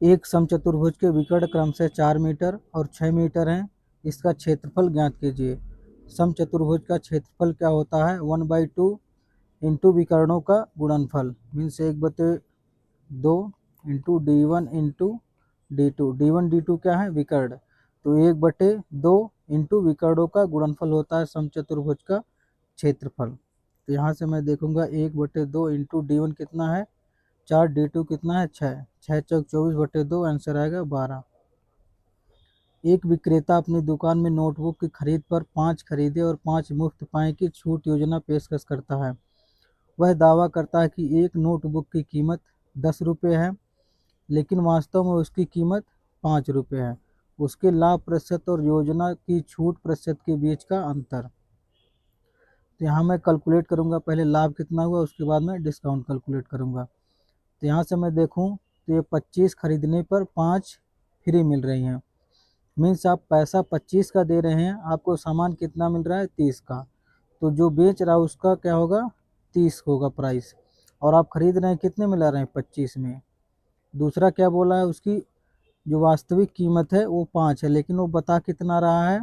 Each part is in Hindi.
एक समचतुर्भुज के विकर्ण क्रमशः 4 मीटर और 6 मीटर हैं, इसका क्षेत्रफल ज्ञात कीजिए। समचतुर्भुज का क्षेत्रफल क्या होता है? 1/2 इंटू विकर्णों का गुणनफल means 1/2 into D1 into D2। D1 D2 क्या है? विकर्ण। तो 1/2 इंटू विकर्णों का गुणनफल होता है समचतुर्भुज का क्षेत्रफल। तो यहाँ से मैं देखूंगा 1/2 इंटू D1 कितना है 4, D2 कितना है 6, 6 चौक 24/2, आंसर आएगा 12। एक विक्रेता अपनी दुकान में नोटबुक की खरीद पर 5 खरीदे और 5 मुफ्त पाए की छूट योजना पेशकश करता है। वह दावा करता है कि एक नोटबुक की कीमत 10 रुपये है, लेकिन वास्तव में उसकी कीमत 5 रुपये है। उसके लाभ प्रतिशत और योजना की छूट प्रतिशत के बीच का अंतर। तो यहाँ मैं कैलकुलेट करूँगा, पहले लाभ कितना हुआ उसके बाद मैं डिस्काउंट कैलकुलेट करूँगा। तो यहाँ से मैं देखूँ तो ये 25 खरीदने पर 5 फ्री मिल रही हैं। मीन्स आप पैसा 25 का दे रहे हैं, आपको सामान कितना मिल रहा है 30 का। तो जो बेच रहा है उसका क्या होगा 30 होगा प्राइस, और आप खरीद रहे हैं कितने में ला रहे हैं 25 में। दूसरा क्या बोला है, उसकी जो वास्तविक कीमत है वो 5 है, लेकिन वो बता कितना रहा है,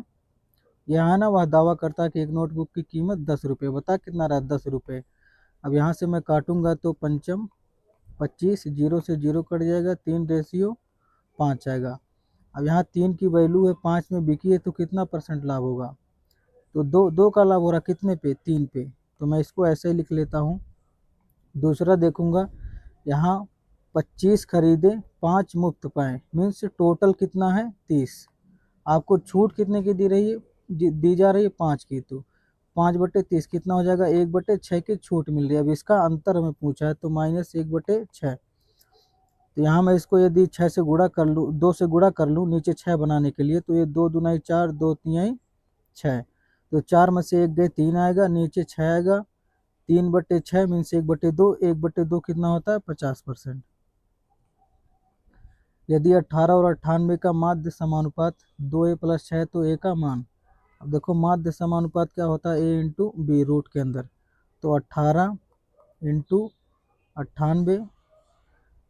यहाँ है ना, वह दावा करता है कि एक नोटबुक की कीमत 10 रुपये, बता कितना रहा है 10 रुपये। अब यहाँ से मैं काटूंगा तो पंचम 25, जीरो से जीरो कट जाएगा, 3/5 आएगा। अब यहाँ 3 की वैल्यू है 5 में बिकी है तो कितना परसेंट लाभ होगा, तो दो का लाभ हो रहा कितने पे 3 पे, तो मैं इसको ऐसे ही लिख लेता हूँ। दूसरा देखूंगा यहाँ 25 खरीदे 5 मुफ्त पाए, मीन्स टोटल कितना है 30। आपको छूट कितने की दी जा रही है 5 की, तो 5/30 कितना हो जाएगा 1/6 की छूट मिल रही है। अब इसका अंतर हमें पूछा है तो -1/6। तो यहाँ मैं इसको यदि 6 से गुणा कर लूँ, 2 से गुणा कर लूँ नीचे 6 बनाने के लिए, तो ये 2 दूनाई 4, 2 तिहाई 6, तो 4 में से 1 गए 3 आएगा, नीचे 6 आएगा। 3/6 मीन्स 1/2, 1/2 कितना होता है 50%। यदि 18 और 98 का माध्य समानुपात 2a+6 तो a का मान। अब देखो माध्य समानुपात क्या होता है a इंटू बी रूट के अंदर, तो 18 इंटू 98,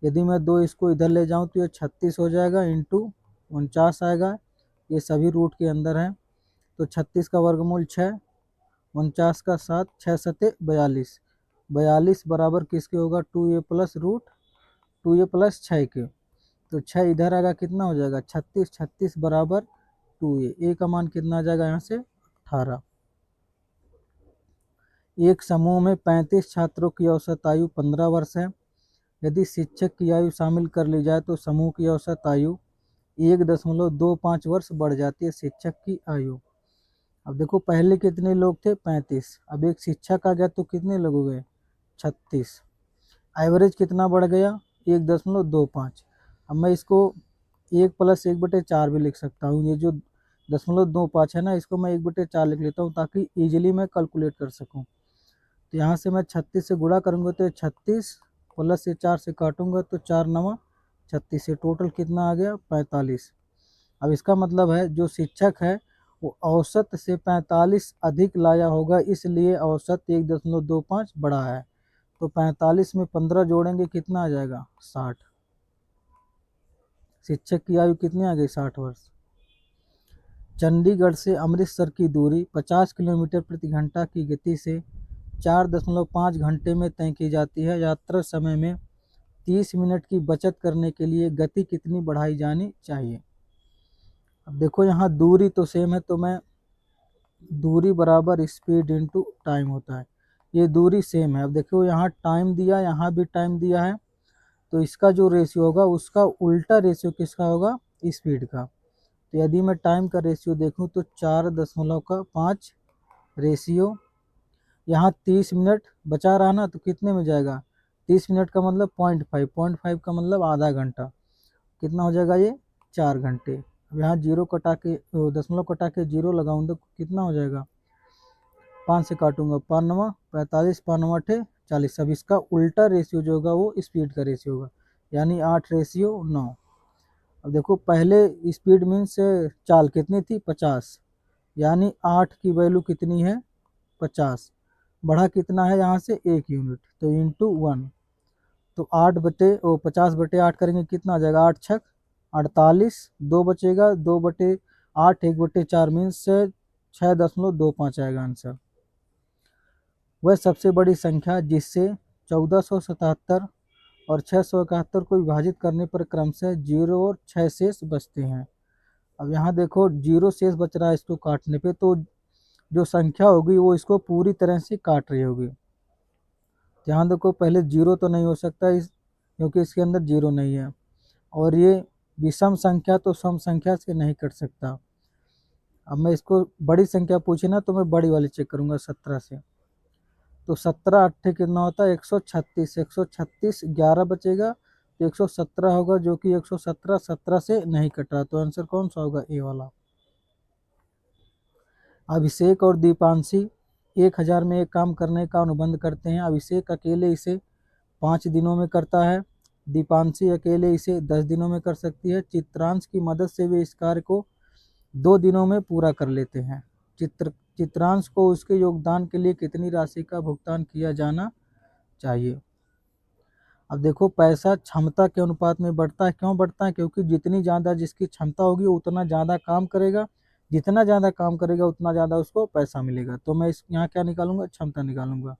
यदि मैं 2 इसको इधर ले जाऊं तो ये 36 हो जाएगा, इंटू 49 आएगा, ये सभी रूट के अंदर है। तो 36 का वर्गमूल 6, 49 का 7, 6 सते 42, 42 बराबर किसके होगा 2a plus root 2a plus 6 के। तो 6 इधर आएगा कितना हो जाएगा 36, 36 बराबर 2a, a का मान कितना आ जाएगा यहाँ से 18। एक समूह में 35 छात्रों की औसत आयु 15 वर्ष है। यदि शिक्षक की आयु शामिल कर ली जाए तो समूह की औसत आयु 1.25 वर्ष बढ़ जाती है शिक्षक की आयु। अब देखो पहले कितने लोग थे 35, अब एक शिक्षक आ गया तो कितने लोग हो गए 36, एवरेज कितना बढ़ गया 1.25। अब मैं इसको 1+1/4 भी लिख सकता हूँ, ये जो 0.25 है ना इसको मैं 1/4 लिख लेता हूँ ताकि इजीली मैं कैलकुलेट कर सकूँ। तो यहाँ से मैं 36 से गुणा करूँगा तो 36 प्लस से 4 से काटूंगा तो 4 9 36 से टोटल कितना आ गया 45। अब इसका मतलब है जो शिक्षक है वो औसत से 45 अधिक लाया होगा, इसलिए औसत 1.25 बढ़ा है। तो 45 में 15 जोड़ेंगे कितना आ जाएगा 60। शिक्षक की आयु कितनी आ गई 60 वर्ष। चंडीगढ़ से अमृतसर की दूरी 50 किलोमीटर प्रति घंटा की गति से 4.5 घंटे में तय की जाती है। यात्रा समय में 30 मिनट की बचत करने के लिए गति कितनी बढ़ाई जानी चाहिए। अब देखो यहाँ दूरी तो सेम है, तो मैं दूरी बराबर स्पीड इनटू टाइम होता है, ये दूरी सेम है। अब देखो यहाँ टाइम दिया, यहाँ भी टाइम दिया है, तो इसका जो रेशियो होगा उसका उल्टा रेशियो किसका होगा स्पीड का। तो यदि मैं टाइम का रेशियो देखूँ तो 4.5 रेशियो, यहाँ 30 मिनट बचा रहा ना तो कितने में जाएगा 30 मिनट का मतलब 0.5, 0.5 का मतलब आधा घंटा, कितना हो जाएगा ये 4 घंटे। अब यहाँ जीरो कटा के दशमलव कटा के जीरो लगाऊँ तो कितना हो जाएगा 5 से काटूंगा 5 9 45, 5 9 8 40। अब इसका उल्टा रेशियो जो होगा वो स्पीड का रेशियो होगा, यानी 8:9। अब देखो पहले स्पीड मीन्स चाल कितनी थी 50, यानी 8 की वैल्यू कितनी है 50, बढ़ा कितना है यहाँ से 1 यूनिट, तो इंटू 1। तो 50/8 करेंगे कितना आ जाएगा, 8 छक 48, 2 बचेगा, 2/8 1/4 मीन्स 6.25 आएगा आंसर। वह सबसे बड़ी संख्या जिससे 1477 और 671 को विभाजित करने पर क्रमशः 0 और 6 शेष बचते हैं। अब यहाँ देखो 0 शेष बच रहा है इसको काटने पे, तो जो संख्या होगी वो इसको पूरी तरह से काट रही होगी। ध्यान देखो पहले 0 तो नहीं हो सकता क्योंकि इसके अंदर 0 नहीं है, और ये विषम संख्या तो सम संख्या से नहीं कट सकता। अब मैं इसको बड़ी संख्या पूछी ना तो मैं बड़ी वाली चेक करूंगा 17 से, तो 17 8 कितना होता है 136, 136 11 बचेगा तो 117 होगा, जो कि 117 17 से नहीं कट रहा, तो आंसर कौन सा होगा, ए वाला। अभिषेक और दीपांशी 1000 में एक काम करने का अनुबंध करते हैं। अभिषेक अकेले इसे 5 दिनों में करता है, दीपांशी अकेले इसे 10 दिनों में कर सकती है। चित्रांश की मदद से वे इस कार्य को 2 दिनों में पूरा कर लेते हैं। चित्रांश को उसके योगदान के लिए कितनी राशि का भुगतान किया जाना चाहिए। अब देखो पैसा क्षमता के अनुपात में बढ़ता है, क्यों बढ़ता है, क्योंकि जितनी ज़्यादा जिसकी क्षमता होगी उतना ज़्यादा काम करेगा, जितना ज़्यादा काम करेगा उतना ज़्यादा उसको पैसा मिलेगा। तो मैं यहाँ क्या निकालूंगा, क्षमता निकालूंगा।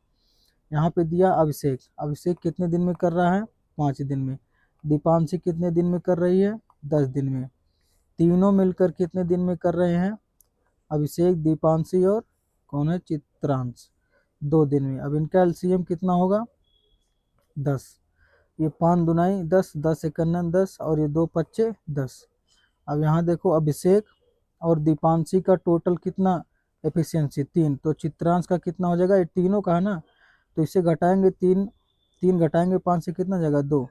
यहाँ पे दिया अभिषेक, अभिषेक कितने दिन में कर रहा है, 5 दिन में। दीपांशी कितने दिन में कर रही है, 10 दिन में। तीनों मिलकर कितने दिन में कर रहे हैं, अभिषेक दीपांशी और कौन है, चित्रांश, 2 दिन में। अब इनका एलसीएम कितना होगा, 10। ये 5 दुनाई 10, 10 एकन्नन 10, और ये 2 पच्चे 10। अब यहाँ देखो अभिषेक और दीपांशी का टोटल कितना एफिशिएंसी, 3, तो चित्रांश का कितना हो जाएगा, ये तीनों का है ना, तो इसे घटाएंगे 3, 3 घटाएंगे 5 से कितना जाएगा, 2,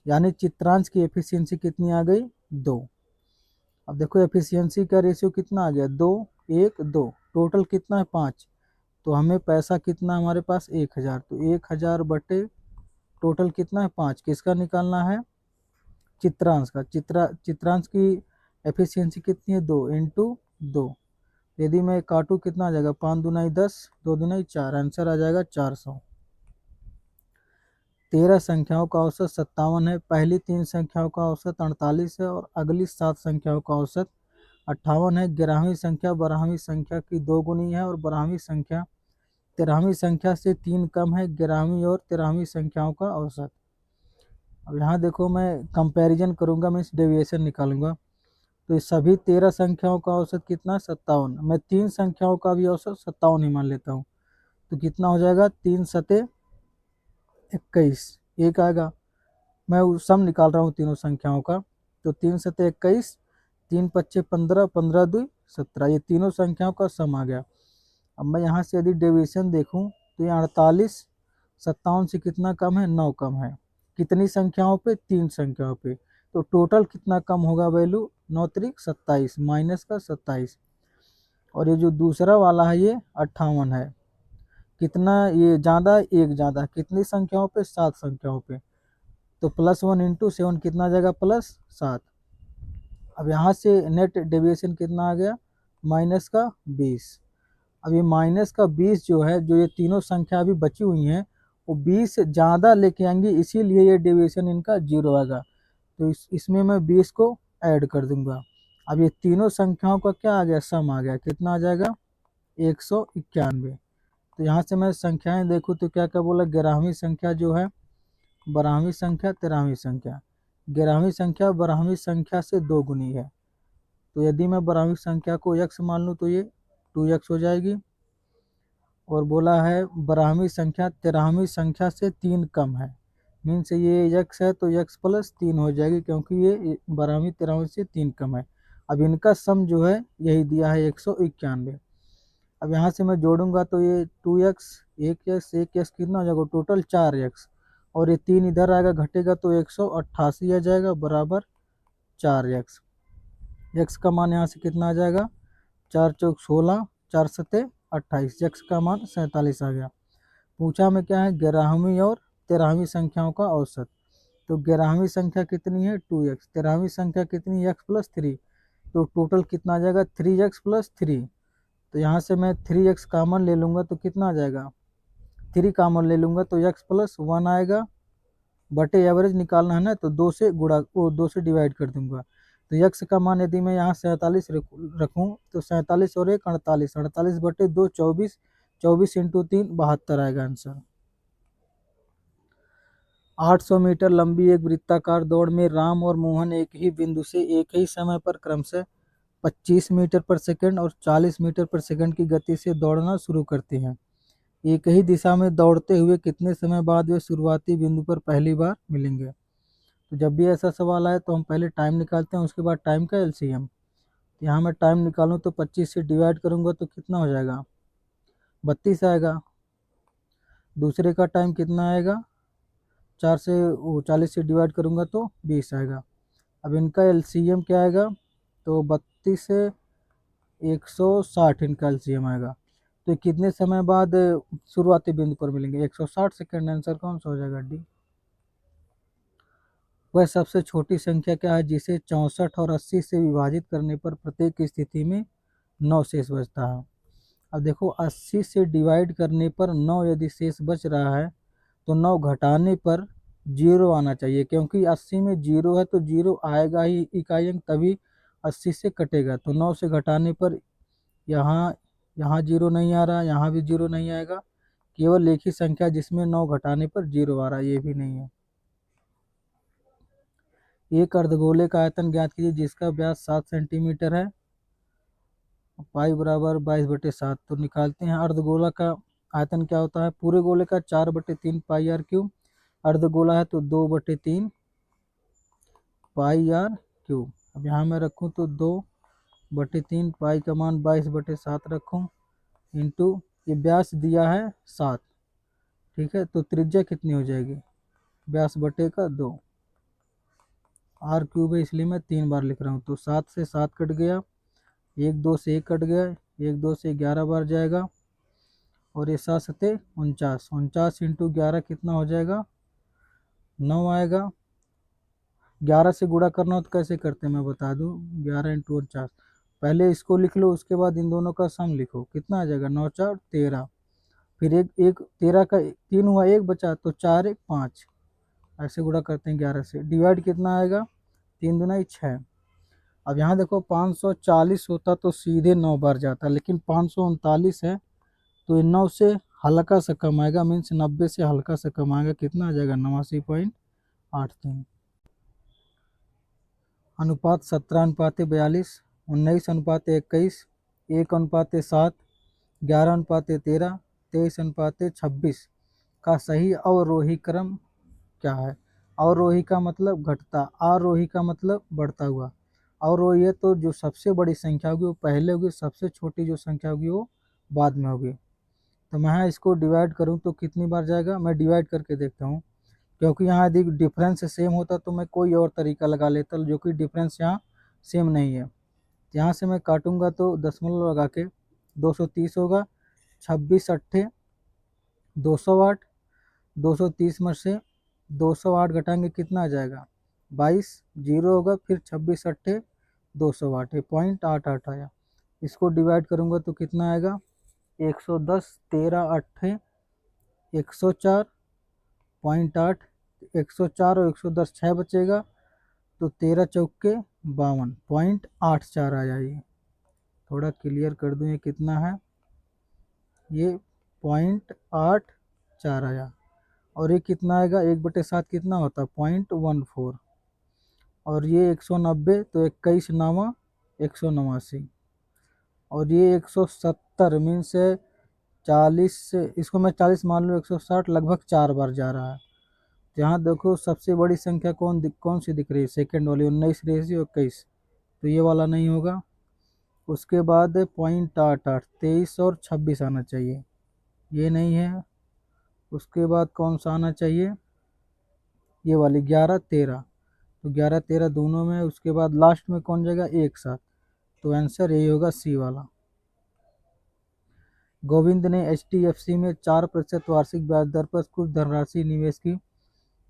यानी चित्रांश की एफिशिएंसी कितनी आ गई, 2। अब देखो एफिशिएंसी का रेशियो कितना आ गया, 2 1 2, टोटल कितना है 5, तो हमें पैसा कितना हमारे पास 1000, तो 1000 बटे टोटल कितना है 5, किसका निकालना है, चित्रांश का। चित्रांश की एफिशिएंसी कितनी है, 2 इंटू 2। यदि मैं काटूँ कितना आ जाएगा, 5 दुनाई 10, 2 दुनाई 4, आंसर आ जाएगा 400। 13 संख्याओं का औसत 57 है। पहली 3 संख्याओं का औसत 48 है और अगली 7 संख्याओं का औसत 58 है। 11वीं संख्या 12वीं संख्या की 2 गुनी है और 12वीं संख्या 13वीं संख्या से 3 कम है। 11वीं और 13वीं संख्याओं का औसत। अब यहाँ देखो मैं कंपैरिजन करूँगा, मैं इस डेविएशन निकालूंगा, तो इस सभी 13 संख्याओं का औसत कितना, 57। मैं 3 संख्याओं का भी औसत 57 ही मान लेता हूँ, तो कितना हो जाएगा, 3 सते 21, एक आएगा। मैं सम निकाल रहा हूँ तीनों संख्याओं का, तो 3 सते 21, 3 पच्चे 15, 15 दुई 17, ये तीनों संख्याओं का सम आ गया। अब मैं यहाँ से यदि डेविएशन देखूँ तो ये 48 57 से कितना कम है, 9 कम है। कितनी संख्याओं पे, 3 संख्याओं पे, तो टोटल कितना कम होगा वैल्यू, 9 त्रिक 27 माइनस का 27। और ये जो दूसरा वाला है ये 58 है, कितना ये ज़्यादा, एक ज़्यादा, कितनी संख्याओं पे, 7 संख्याओं पे, तो +1 इंटू 7 कितना आ जाएगा, +7। अब यहाँ से नेट डेविएशन कितना आ गया, माइनस का 20। अब ये माइनस का 20 जो है, जो ये तीनों संख्या अभी बची हुई हैं वो 20 ज़्यादा लेके आएंगे, इसीलिए ये डेविएशन इनका 0 आएगा। तो इसमें मैं 20 को ऐड कर दूंगा। अब ये तीनों संख्याओं का क्या आ गया, सम आ गया, कितना आ जाएगा, 191। तो यहाँ से मैं संख्याएं देखूँ तो क्या क्या बोला, 11वीं संख्या जो है 12वीं संख्या 13वीं संख्या, 11वीं संख्या 12वीं संख्या से 2 गुनी है, तो यदि मैं 12वीं संख्या को x मान लूँ तो ये 2x हो जाएगी। और बोला है 12वीं संख्या 13वीं संख्या से 3 कम है, मीन्स ये x है तो x + 3 हो जाएगी, क्योंकि ये 12वीं 13वीं से 3 कम है। अब इनका सम जो है यही दिया है 191। अब यहाँ से मैं जोड़ूंगा तो ये 2x 1x कितना हो जाएगा, टोटल 4x, और ये 3 इधर आएगा घटेगा तो 188 आ जाएगा बराबर 4x। x का मान यहाँ से कितना आ जाएगा, 4 चौक 16, 4 सते 28, x का मान 47 आ गया। पूछा में क्या है, 11वीं और 13वीं संख्याओं का औसत। तो 11वीं संख्या कितनी है, 2x, 13वीं संख्या कितनी, x + 3, तो टोटल कितना आ जाएगा, 3x + 3। तो यहाँ से मैं 3x कॉमन ले लूँगा तो कितना आ जाएगा, 3 कॉमन ले लूँगा तो x + 1 आएगा बटे एवरेज निकालना है ना, तो 2 से गुणा, वो 2 से डिवाइड कर दूंगा। तो यक्स का मान यदि मैं यहाँ 47 रखूँ तो 47 और 1 48, 48 बटे 2 24, 24 इंटू 3 72 आएगा आंसर। 800 मीटर लंबी एक वृत्ताकार दौड़ में राम और मोहन एक ही बिंदु से एक ही समय पर क्रमशः 25 मीटर पर सेकंड और 40 मीटर पर सेकंड की गति से दौड़ना शुरू करते हैं। एक ही दिशा में दौड़ते हुए कितने समय बाद वे शुरुआती बिंदु पर पहली बार मिलेंगे। तो जब भी ऐसा सवाल आए तो हम पहले टाइम निकालते हैं, उसके बाद टाइम का एलसीएम। यहाँ मैं टाइम निकालूँ तो 25 से डिवाइड करूँगा तो कितना हो जाएगा, 32 आएगा। दूसरे का टाइम कितना आएगा, 4 से 40 से डिवाइड करूँगा तो 20 आएगा। अब इनका एलसीएम क्या आएगा, तो 32 से 160 इनका एलसीएम आएगा। तो कितने समय बाद शुरुआती बिंदु पर मिलेंगे, 160 सेकेंड। आंसर कौन सा हो जाएगा, डी। वह सबसे छोटी संख्या क्या है जिसे 64 और 80 से विभाजित करने पर प्रत्येक स्थिति में 9 शेष बचता है। अब देखो 80 से डिवाइड करने पर 9 यदि शेष बच रहा है तो 9 घटाने पर 0 आना चाहिए, क्योंकि 80 में 0 है तो 0 आएगा ही इकाई अंक, तभी 80 से कटेगा। तो 9 से घटाने पर यहाँ 0 नहीं आ रहा, यहाँ भी 0 नहीं आएगा। केवल एक ही संख्या जिसमें 9 घटाने पर 0 आ रहा है, ये भी नहीं है। एक अर्धगोले का आयतन ज्ञात कीजिए जिसका व्यास 7 सेंटीमीटर है। पाई बराबर 22/7। तो निकालते हैं। अर्धगोला का आयतन क्या होता है, पूरे गोले का 4/3 पाई आर क्यूब। अर्धगोला है तो 2/3 पाई आर क्यूब। अब यहाँ मैं रखूँ तो 2/3 पाई का मान 22/7 रखूँ, इंटू ये व्यास दिया है 7, ठीक है। तो त्रिज्या कितनी हो जाएगी, व्यास बटे का 2, आर क्यूब है इसलिए मैं 3 बार लिख रहा हूँ। तो 7 से 7 कट गया, 1 2 से 1 कट गया, 1 2 से 11 बार जाएगा, और ये 7 7 49, 49 इंटू 11 कितना हो जाएगा, 9 आएगा। 11 से गुणा करना हो तो कैसे करते हैं मैं बता दूं, 11 इंटू 49, पहले इसको लिख लो, उसके बाद इन दोनों का सम लिखो, कितना आ जाएगा, 9 4 13, फिर एक 13 का 3 हुआ, 1 बचा, तो 4 1 5, ऐसे गुणा करते हैं 11 से। डिवाइड कितना आएगा, 3 दूना 6। अब यहाँ देखो 540 होता तो सीधे 9 बार जाता, लेकिन 539 है तो ये 9 से हल्का सा कम आएगा, मीन्स 90 से हल्का सा कम आएगा, कितना आ जाएगा, 89.83। अनुपात 17:42, 19:21, 1:7, 11:13, 23:26 का सही अवरोही क्रम क्या है। अवरोही का मतलब घटता, आरोही का मतलब बढ़ता हुआ। अवरोही है तो जो सबसे बड़ी संख्या होगी वो पहले होगी, सबसे छोटी जो संख्या होगी वो बाद में होगी। तो मैं इसको डिवाइड करूँ तो कितनी बार जाएगा, मैं डिवाइड करके देखता हूँ, क्योंकि यहाँ यदि डिफरेंस सेम होता तो मैं कोई और तरीका लगा लेता, जो कि डिफरेंस यहाँ सेम नहीं है। यहाँ से मैं काटूंगा तो दशमलव लगा के 230 होगा, 26 अट्ठे 208, 230 में से 208 घटाएंगे कितना आ जाएगा, 22, 0 होगा, फिर 26 अट्ठे 208, 0.88 आया। इसको डिवाइड करूंगा तो कितना आएगा, 110, 13 अट्ठे 104.8, 104 और 110 6 बचेगा, तो 13 चौके 52.84 आया। ये थोड़ा क्लियर कर दूँ, ये कितना है, ये 0.84 आया। और ये कितना आएगा, 1/7 कितना होता है, 0.14, और ये 190 तो 21 नामा 189, और ये 170 मीन्स 40 से, इसको मैं 40 मान लूँ, 160 लगभग 4 बार जा रहा है। यहाँ देखो सबसे बड़ी संख्या कौन सी दिख रही है, सेकंड वाली, 19 रेशियो 21, तो ये वाला नहीं होगा। उसके बाद 0.88, 23 और 26 आना चाहिए, ये नहीं है। उसके बाद कौन सा आना चाहिए, ये वाली 11 13, तो 11 13 दोनों में। उसके बाद लास्ट में कौन जाएगा, एक साथ, तो आंसर यही होगा सी वाला। गोविंद ने HDFC में 4% वार्षिक ब्याज दर पर कुछ धनराशि निवेश की।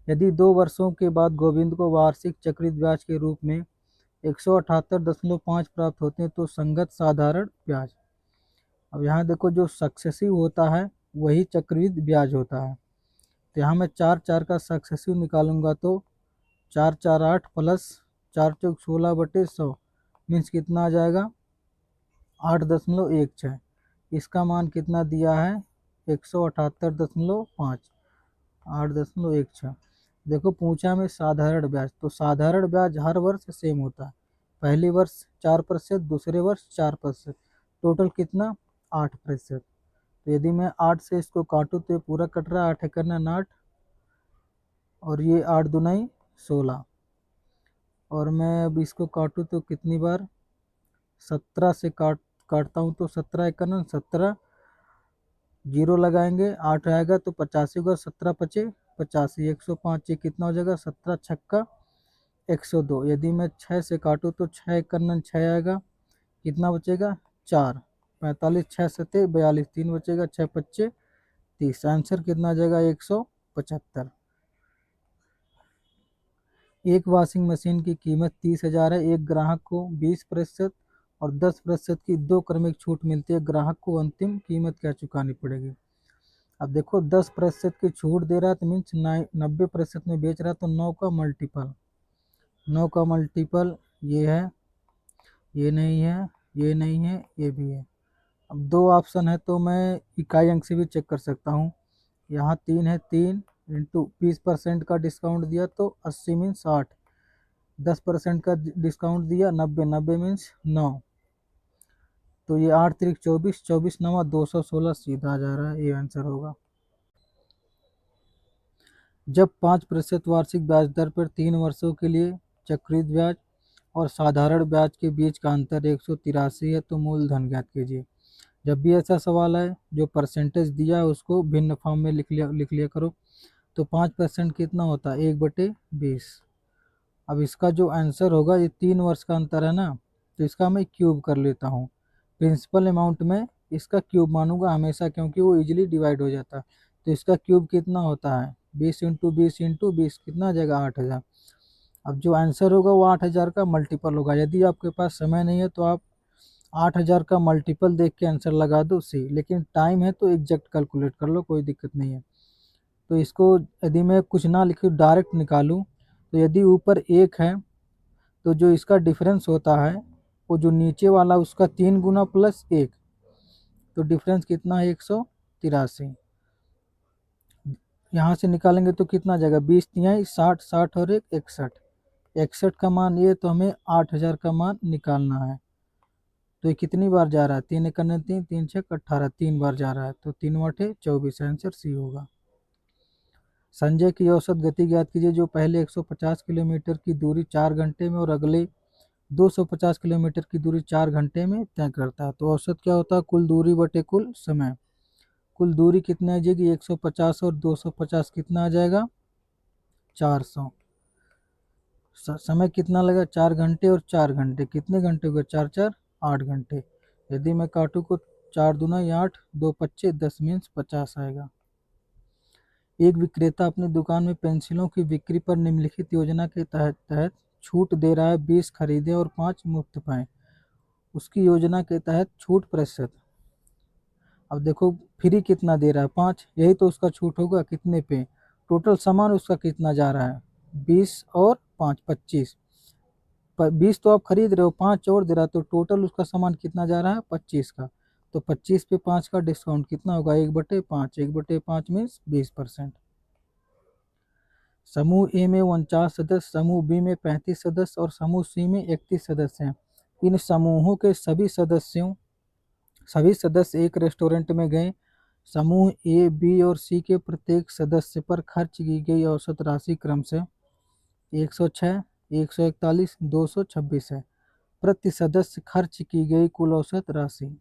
यदि 2 वर्षों के बाद गोविंद को वार्षिक चक्रित ब्याज के रूप में 178.5 प्राप्त होते हैं तो संगत साधारण ब्याज। अब यहाँ देखो जो सक्सेसिव होता है वही चक्रवृद्धि ब्याज होता है। तो यहाँ मैं 4 4 का सक्सेसिव निकालूंगा तो 4 4 8 प्लस 4 चौक 16/100 मीन्स कितना आ जाएगा 8.16। इसका मान कितना दिया है 178.5। 8.16। देखो पूछा में साधारण ब्याज, तो साधारण ब्याज हर वर्ष सेम होता है। पहले वर्ष 4%, दूसरे वर्ष 4%, टोटल कितना 8%। तो यदि मैं 8 से इसको काटूँ तो ये पूरा कट रहा है, 8 करना 8 और ये 8 दूनाई 16। और मैं अब इसको काटूँ तो कितनी बार 17 से काटता हूँ तो 17 एकन 17, जीरो लगाएंगे 8 आएगा तो 85 होगा, 17 पचे 85, 105। ये कितना हो जाएगा 17 छक्का 102। यदि मैं 6 से काटूँ तो 6 एकन 6 आएगा, कितना बचेगा 4, 45 6 सते 42, 3 बचेगा 6 पच्चे 30। आंसर कितना आ जाएगा 175। एक वॉशिंग मशीन की कीमत 30,000 है। एक ग्राहक को 20% और 10% की दो क्रमिक छूट मिलती है। ग्राहक को अंतिम कीमत क्या चुकानी पड़ेगी। अब देखो 10% की छूट दे रहा है तो मीन्स 90% में बेच रहा है, तो 9 का मल्टीपल, 9 का मल्टीपल ये है, ये नहीं है, ये नहीं है, ये भी है। अब दो ऑप्शन है तो मैं इकाई अंक से भी चेक कर सकता हूँ। यहाँ 3 है, 3 इंटू 20% का डिस्काउंट दिया तो 80 मीन्स 8, 10% का डिस्काउंट दिया 90, 90 मीन्स 9। तो ये 8 3 24, 24 9 216 सीधा जा रहा है, ये आंसर होगा। जब 5% वार्षिक ब्याज दर पर 3 वर्षों के लिए चक्रवृद्धि ब्याज और साधारण ब्याज के बीच का अंतर 183 है तो मूलधन ज्ञात कीजिए। जब भी ऐसा सवाल है जो परसेंटेज दिया है उसको भिन्न फॉर्म में लिख लिया करो। तो 5% कितना होता है 1/20। अब इसका जो आंसर होगा, ये 3 वर्ष का अंतर है ना, तो इसका मैं क्यूब कर लेता हूँ। प्रिंसिपल अमाउंट में इसका क्यूब मानूंगा हमेशा, क्योंकि वो इजीली डिवाइड हो जाता है। तो इसका क्यूब कितना होता है 20 इंटू 20 इंटू 20, कितना आ जाएगा 8,000। अब जो आंसर होगा वो 8,000 का मल्टीपल होगा। यदि आपके पास समय नहीं है तो आप 8,000 का मल्टीपल देख के आंसर लगा दो सी, लेकिन टाइम है तो एग्जैक्ट कैलकुलेट कर लो, कोई दिक्कत नहीं है। तो इसको यदि मैं कुछ ना लिखूँ डायरेक्ट निकालूँ, तो यदि ऊपर 1 है तो जो इसका डिफरेंस होता है वो जो नीचे वाला उसका 3 गुना प्लस 1, तो डिफरेंस कितना है 183। यहाँ से निकालेंगे तो कितना आ जाएगा 20 तिहाई 60, 60 और 1 61, 61 का मान ये, तो हमें 8,000 का मान निकालना है। तो ये कितनी बार जा रहा है 3 एकन 3, 3 6 18, 3 बार जा रहा है, तो 3 8 24, आंसर सी होगा। संजय की औसत गति ज्ञात कीजिए जो पहले 150 किलोमीटर की दूरी 4 घंटे में और अगले 250 किलोमीटर की दूरी 4 घंटे में तय करता है। तो औसत क्या होता है कुल दूरी बटे कुल समय। कुल दूरी कितना आ जाएगी 150 और 250 कितना आ जाएगा 400। समय कितना लगा 4 घंटे और 4 घंटे, कितने घंटे हो गए 4 4 8 घंटे। यदि मैं काटूँ को 4 दूना 8, 2 पच्चे 10 मीन्स 50 आएगा। एक विक्रेता अपनी दुकान में पेंसिलों की बिक्री पर निम्नलिखित योजना के तहत छूट दे रहा है 20 खरीदें और 5 मुफ्त पाएं। उसकी योजना के तहत छूट प्रतिशत। अब देखो फ्री कितना दे रहा है 5, यही तो उसका छूट होगा कितने पे, टोटल सामान उसका कितना जा रहा है 20 और 5 25। 20 तो आप खरीद रहे हो 5 और दे रहा है, तो टोटल उसका सामान कितना जा रहा है 25 का। तो 25 पे 5 का डिस्काउंट कितना होगा 1/5, 1/5 मीन्स 20%। समूह ए में 49 सदस्य, समूह बी में 35 सदस्य और समूह सी में 31 सदस्य हैं। इन समूहों के सभी सदस्य एक रेस्टोरेंट में गए। समूह ए बी और सी के प्रत्येक सदस्य पर खर्च की गई औसत राशि क्रमशः 106, 141, 226 है। प्रति सदस्य खर्च की गई कुल औसत राशि।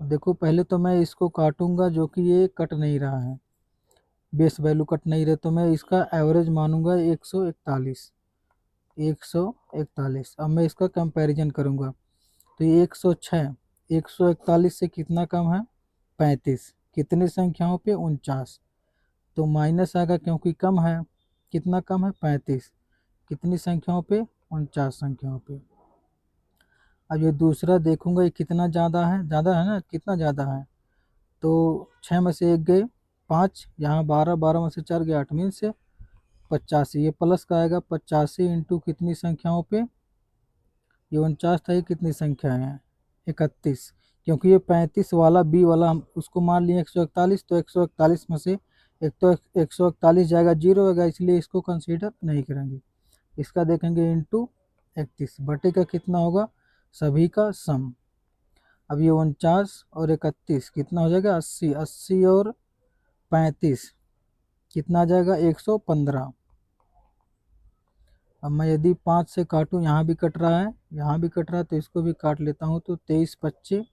देखो पहले तो मैं इसको काटूंगा जो कि ये कट नहीं रहा है, बेस वैल्यू कट नहीं रहे, तो मैं इसका एवरेज मानूंगा 141, 141। अब मैं इसका कंपैरिजन करूंगा तो ये 106, 141 से कितना कम है 35, कितनी संख्याओं पे 49, तो माइनस आएगा क्योंकि कम है। कितना कम है 35, कितनी संख्याओं पे 49 संख्याओं पे। अब ये दूसरा देखूंगा ये कितना ज़्यादा है ना, कितना ज़्यादा है, तो 6 में से 1 गए 5, यहाँ 12, 12 में से 4 गया 8 मीन से 85। ये प्लस का आएगा 85 इंटू कितनी संख्याओं पे, ये 49 था, ये कितनी संख्या है 31, क्योंकि ये 35 वाला बी वाला हम उसको मान लिए 141, तो 141 में से एक तो 141 जाएगा, जीरो होगा, इसलिए इसको कंसीडर नहीं करेंगे। इसका देखेंगे इंटू 31 बटे का कितना होगा, सभी का सम। अब ये 49 और 31 कितना हो जाएगा 80, 80 और 35 कितना आ जाएगा 115। अब मैं यदि 5 से काटूं, यहाँ भी कट रहा है, यहाँ भी कट रहा है, तो इसको भी काट लेता हूँ। तो 23 25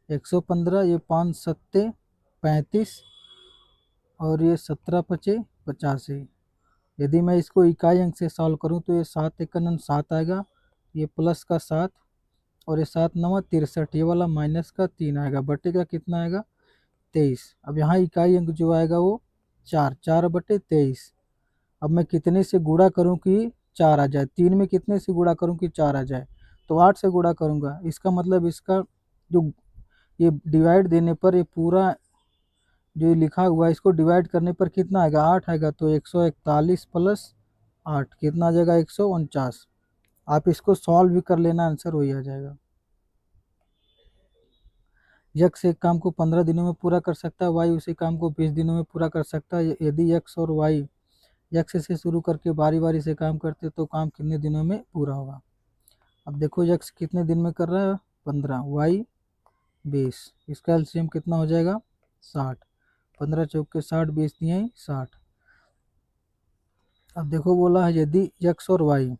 115, ये 5 सत्ते 35 और ये 17 पचे 85। यदि मैं इसको इकाई अंक से सॉल्व करूँ तो ये 7 एक 7 आएगा, ये प्लस का 7 और ये 7 9 63, ये वाला माइनस का 3 आएगा, बटे का कितना आएगा 23। अब यहाँ इकाई अंक जो आएगा वो 4, 4 बटे 23। अब मैं कितने से गुणा करूं कि 4 आ जाए, 3 में कितने से गुणा करूं कि 4 आ जाए, तो 8 से गुणा करूंगा। इसका मतलब इसका जो ये डिवाइड देने पर ये पूरा जो लिखा हुआ है इसको डिवाइड करने पर कितना आएगा 8 आएगा, तो 141 प्लस 8 कितना आ जाएगा 149। आप इसको सॉल्व भी कर लेना, आंसर वही आ जाएगा। यक्स एक काम को 15 दिनों में पूरा कर सकता है, वाई उसी काम को 20 दिनों में पूरा कर सकता है। यदि यक्स और वाई यक्स से शुरू करके बारी बारी से काम करते तो काम कितने दिनों में पूरा होगा। अब देखो यक्स कितने दिन में कर रहा है 15, वाई 20, इसका एलसीएम कितना हो जाएगा 60, 15 चौक के 60, 20 दिए 60। अब देखो बोला है यदि यक्स और वाई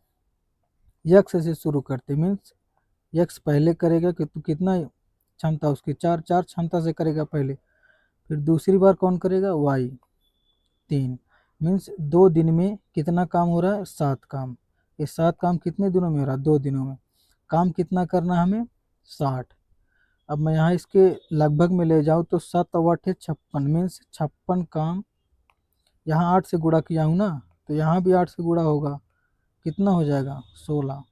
यक्स से शुरू करते मीन्स यक्स पहले करेगा कि तो कितना क्षमता उसकी 4, 4 क्षमता से करेगा पहले, फिर दूसरी बार कौन करेगा वाई 3, मीन्स 2 दिन में कितना काम हो रहा है 7 काम। ये 7 काम कितने दिनों में हो रहा है 2 दिनों में। काम कितना करना है हमें 60। अब मैं यहाँ इसके लगभग में ले जाऊँ तो 7 और 8 56, मीन्स 56 काम। यहाँ 8 से गुणा किया हूँ ना, तो यहाँ भी 8 से गुणा होगा, कितना हो जाएगा 16।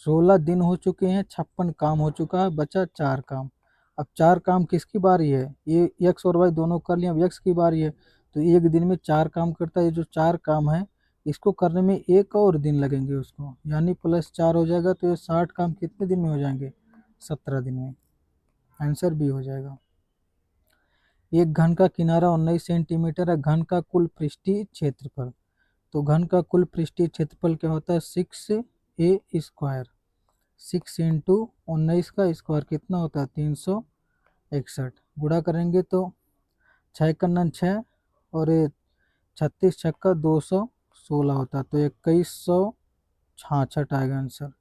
16 दिन हो चुके हैं, 56 काम हो चुका है, बचा 4 काम। अब 4 काम किसकी बारी है, ये यक्स और वाई दोनों कर लिए, अब यक्स की बारी है, तो एक दिन में 4 काम करता है। ये जो 4 काम है इसको करने में एक और दिन लगेंगे उसको, यानी प्लस 4 हो जाएगा, तो ये 60 काम कितने दिन में हो जाएंगे 17 दिन में। आंसर बी हो जाएगा। एक घन का किनारा 19 सेंटीमीटर है, घन का कुल पृष्ठीय क्षेत्रफल। तो घन का कुल पृष्ठीय क्षेत्रफल क्या होता है 6a², 6 इंटू 19 का स्क्वायर कितना होता है 361। गुणा करेंगे तो 6 का 6 और 36 छक्का 216 होता है, तो 2166 आएगा आंसर।